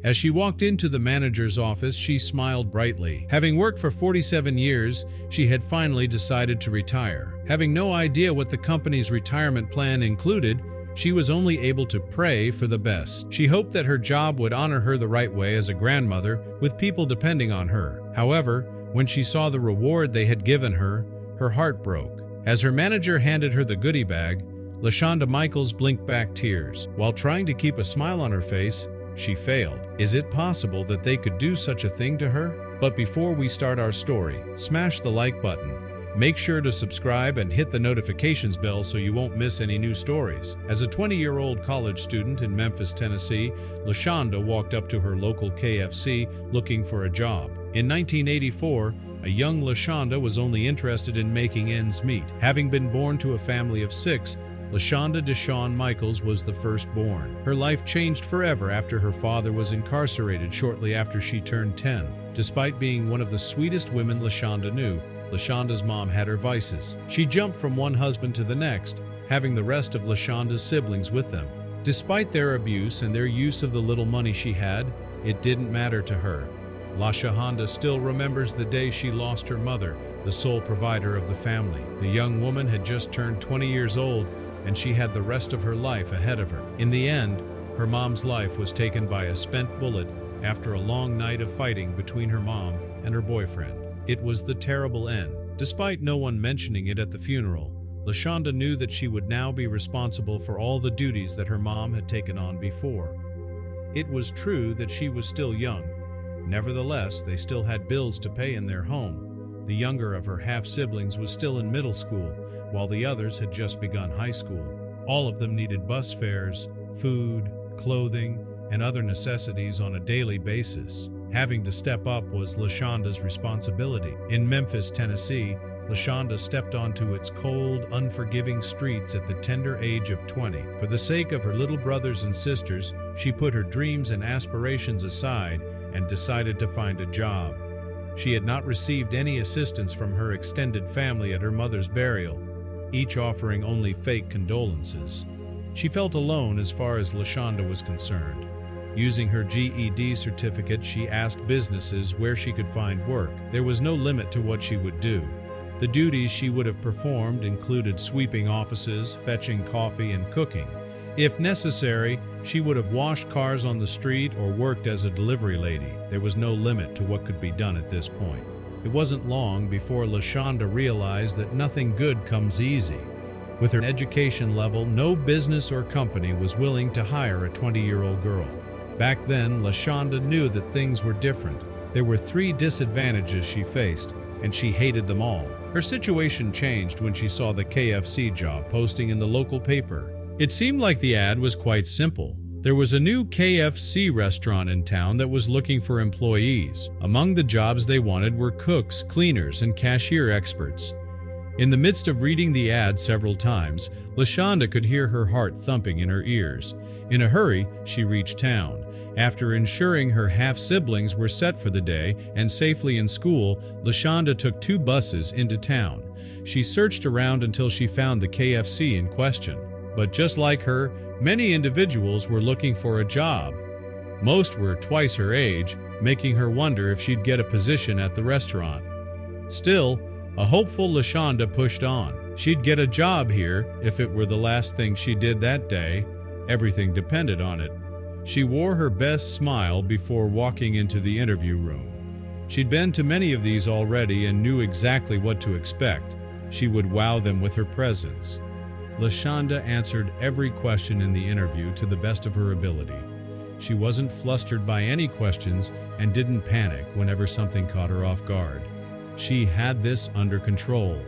As she walked into the manager's office, she smiled brightly. Having worked for 47 years, she had finally decided to retire. Having no idea what the company's retirement plan included, she was only able to pray for the best. She hoped that her job would honor her the right way as a grandmother, with people depending on her. However, when she saw the reward they had given her, her heart broke. As her manager handed her the goodie bag, LaShonda Michaels blinked back tears. While trying to keep a smile on her face, she failed. Is it possible that they could do such a thing to her? But before we start our story, smash the like button. Make sure to subscribe and hit the notifications bell so you won't miss any new stories. As a 20-year-old college student in Memphis, Tennessee, LaShonda walked up to her local KFC looking for a job. In 1984, a young LaShonda was only interested in making ends meet. Having been born to a family of 6, LaShonda Deshawn Michaels was the firstborn. Her life changed forever after her father was incarcerated shortly after she turned 10. Despite being one of the sweetest women LaShonda knew, LaShonda's mom had her vices. She jumped from one husband to the next, having the rest of LaShonda's siblings with them. Despite their abuse and their use of the little money she had, it didn't matter to her. LaShonda still remembers the day she lost her mother, the sole provider of the family. The young woman had just turned 20 years old, and she had the rest of her life ahead of her. In the end, her mom's life was taken by a spent bullet after a long night of fighting between her mom and her boyfriend. It was the terrible end. Despite no one mentioning it at the funeral, LaShonda knew that she would now be responsible for all the duties that her mom had taken on before. It was true that she was still young. Nevertheless, they still had bills to pay in their home. The younger of her half-siblings was still in middle school, while the others had just begun high school. All of them needed bus fares, food, clothing, and other necessities on a daily basis. Having to step up was LaShonda's responsibility. In Memphis, Tennessee, LaShonda stepped onto its cold, unforgiving streets at the tender age of 20. For the sake of her little brothers and sisters, she put her dreams and aspirations aside and decided to find a job. She had not received any assistance from her extended family at her mother's burial, each offering only fake condolences. She felt alone as far as LaShonda was concerned. Using her GED certificate, she asked businesses where she could find work. There was no limit to what she would do. The duties she would have performed included sweeping offices, fetching coffee, and cooking. If necessary, she would have washed cars on the street or worked as a delivery lady. There was no limit to what could be done at this point. It wasn't long before LaShonda realized that nothing good comes easy. With her education level, no business or company was willing to hire a 20-year-old girl. Back then, LaShonda knew that things were different. There were 3 disadvantages she faced, and she hated them all. Her situation changed when she saw the KFC job posting in the local paper. It seemed like the ad was quite simple. There was a new KFC restaurant in town that was looking for employees. Among the jobs they wanted were cooks, cleaners, and cashier experts. In the midst of reading the ad several times, LaShonda could hear her heart thumping in her ears. In a hurry, she reached town. After ensuring her half-siblings were set for the day and safely in school, LaShonda took 2 buses into town. She searched around until she found the KFC in question. But just like her, many individuals were looking for a job. Most were twice her age, making her wonder if she'd get a position at the restaurant. Still, a hopeful LaShonda pushed on. She'd get a job here if it were the last thing she did that day. Everything depended on it. She wore her best smile before walking into the interview room. She'd been to many of these already and knew exactly what to expect. She would wow them with her presence. LaShonda answered every question in the interview to the best of her ability. She wasn't flustered by any questions and didn't panic whenever something caught her off guard. She had this under control.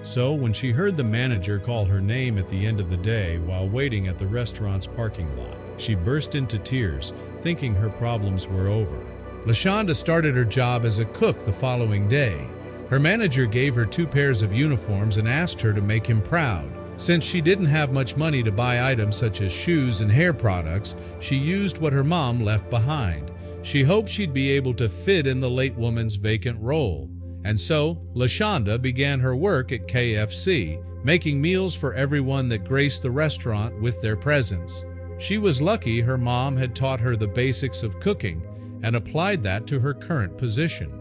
So when she heard the manager call her name at the end of the day while waiting at the restaurant's parking lot, she burst into tears, thinking her problems were over. LaShonda started her job as a cook the following day. Her manager gave her 2 pairs of uniforms and asked her to make him proud. Since she didn't have much money to buy items such as shoes and hair products, she used what her mom left behind. She hoped she'd be able to fit in the late woman's vacant role. And so, LaShonda began her work at KFC, making meals for everyone that graced the restaurant with their presence. She was lucky her mom had taught her the basics of cooking and applied that to her current position.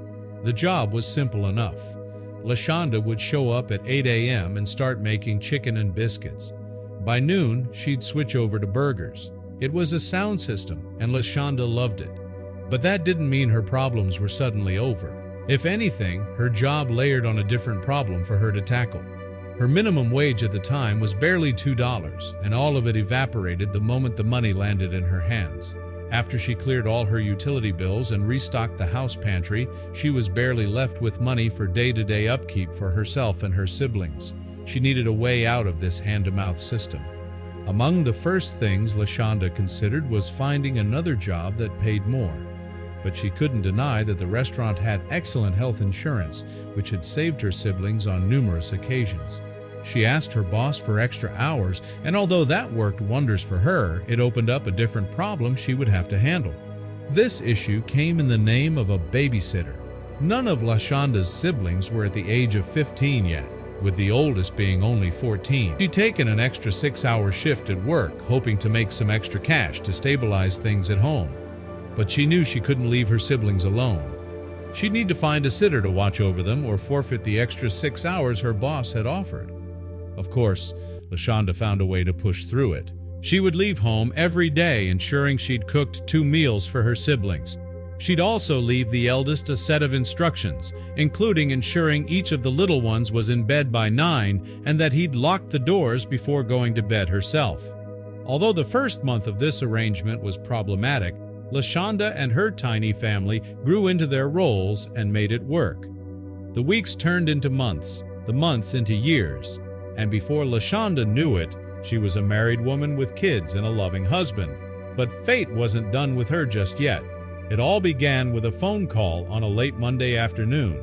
The job was simple enough. LaShonda would show up at 8 a.m. and start making chicken and biscuits. By noon, she'd switch over to burgers. It was a sound system, and LaShonda loved it. But that didn't mean her problems were suddenly over. If anything, her job layered on a different problem for her to tackle. Her minimum wage at the time was barely $2, and all of it evaporated the moment the money landed in her hands. After she cleared all her utility bills and restocked the house pantry, she was barely left with money for day-to-day upkeep for herself and her siblings. She needed a way out of this hand-to-mouth system. Among the first things LaShonda considered was finding another job that paid more. But she couldn't deny that the restaurant had excellent health insurance, which had saved her siblings on numerous occasions. She asked her boss for extra hours, and although that worked wonders for her, it opened up a different problem she would have to handle. This issue came in the name of a babysitter. None of LaShonda's siblings were at the age of 15 yet, with the oldest being only 14. She'd taken an extra 6-hour shift at work, hoping to make some extra cash to stabilize things at home. But she knew she couldn't leave her siblings alone. She'd need to find a sitter to watch over them or forfeit the extra 6 hours her boss had offered. Of course, LaShonda found a way to push through it. She would leave home every day, ensuring she'd cooked 2 meals for her siblings. She'd also leave the eldest a set of instructions, including ensuring each of the little ones was in bed by 9 and that he'd locked the doors before going to bed herself. Although the first month of this arrangement was problematic, LaShonda and her tiny family grew into their roles and made it work. The weeks turned into months, the months into years, and before LaShonda knew it, she was a married woman with kids and a loving husband. But fate wasn't done with her just yet. It all began with a phone call on a late Monday afternoon.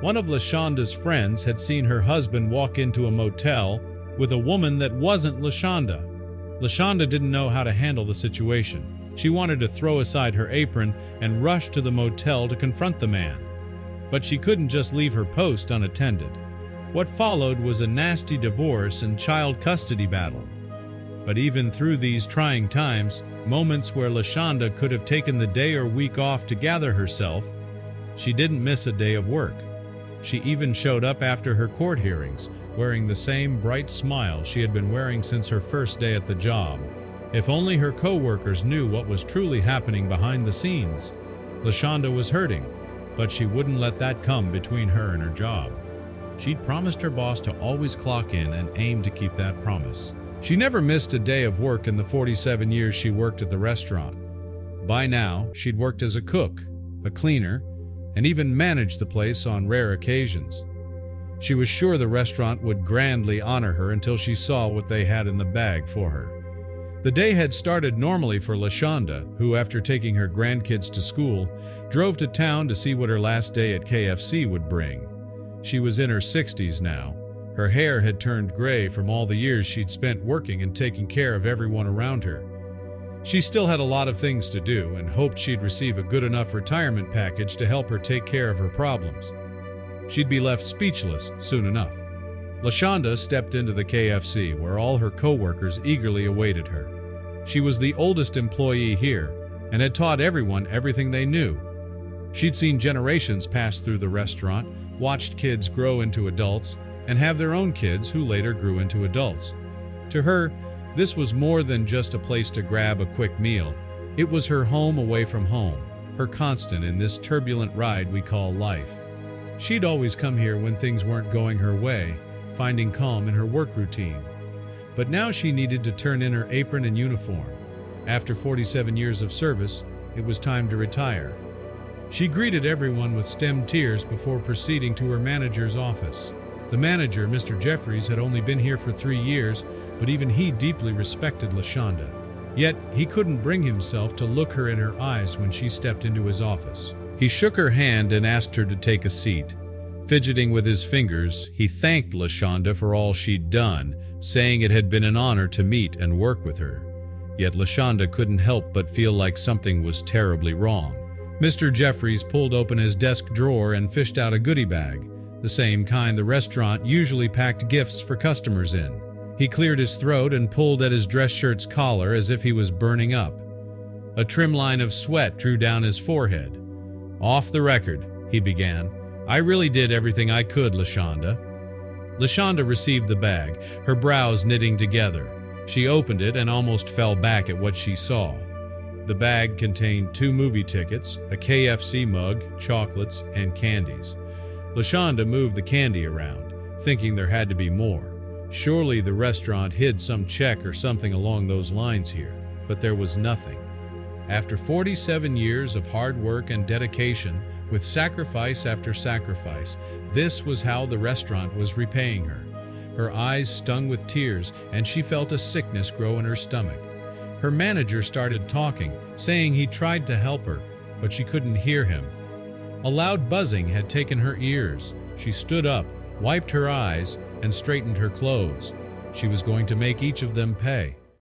One of LaShonda's friends had seen her husband walk into a motel with a woman that wasn't LaShonda. LaShonda didn't know how to handle the situation. She wanted to throw aside her apron and rush to the motel to confront the man. But she couldn't just leave her post unattended. What followed was a nasty divorce and child custody battle. But even through these trying times, moments where LaShonda could have taken the day or week off to gather herself, she didn't miss a day of work. She even showed up after her court hearings, wearing the same bright smile she had been wearing since her first day at the job. If only her co-workers knew what was truly happening behind the scenes. LaShonda was hurting, but she wouldn't let that come between her and her job. She'd promised her boss to always clock in and aim to keep that promise. She never missed a day of work in the 47 years she worked at the restaurant. By now, she'd worked as a cook, a cleaner, and even managed the place on rare occasions. She was sure the restaurant would grandly honor her until she saw what they had in the bag for her. The day had started normally for LaShonda, who, after taking her grandkids to school, drove to town to see what her last day at KFC would bring. She was in her 60s now. Her hair had turned gray from all the years she'd spent working and taking care of everyone around her. She still had a lot of things to do and hoped she'd receive a good enough retirement package to help her take care of her problems. She'd be left speechless soon enough. LaShonda stepped into the KFC, where all her co-workers eagerly awaited her. She was the oldest employee here and had taught everyone everything they knew. She'd seen generations pass through the restaurant, watched kids grow into adults, and have their own kids who later grew into adults. To her, this was more than just a place to grab a quick meal. It was her home away from home, her constant in this turbulent ride we call life. She'd always come here when things weren't going her way, finding calm in her work routine. But now she needed to turn in her apron and uniform. After 47 years of service, it was time to retire. She greeted everyone with stemmed tears before proceeding to her manager's office. The manager, Mr. Jeffries, had only been here for 3 years, but even he deeply respected LaShonda. Yet, he couldn't bring himself to look her in her eyes when she stepped into his office. He shook her hand and asked her to take a seat. Fidgeting with his fingers, he thanked LaShonda for all she'd done, saying it had been an honor to meet and work with her. Yet LaShonda couldn't help but feel like something was terribly wrong. Mr. Jeffries pulled open his desk drawer and fished out a goodie bag, the same kind the restaurant usually packed gifts for customers in. He cleared his throat and pulled at his dress shirt's collar as if he was burning up. A trim line of sweat drew down his forehead. "Off the record," he began. "I really did everything I could, LaShonda." LaShonda received the bag, her brows knitting together. She opened it and almost fell back at what she saw. The bag contained 2 movie tickets, a KFC mug, chocolates, and candies. LaShonda moved the candy around, thinking there had to be more. Surely the restaurant hid some check or something along those lines here, but there was nothing. After 47 years of hard work and dedication, with sacrifice after sacrifice, this was how the restaurant was repaying her. Her eyes stung with tears, and she felt a sickness grow in her stomach. Her manager started talking, saying he tried to help her, but she couldn't hear him. A loud buzzing had taken her ears. She stood up, wiped her eyes, and straightened her clothes. She was going to make each of them pay.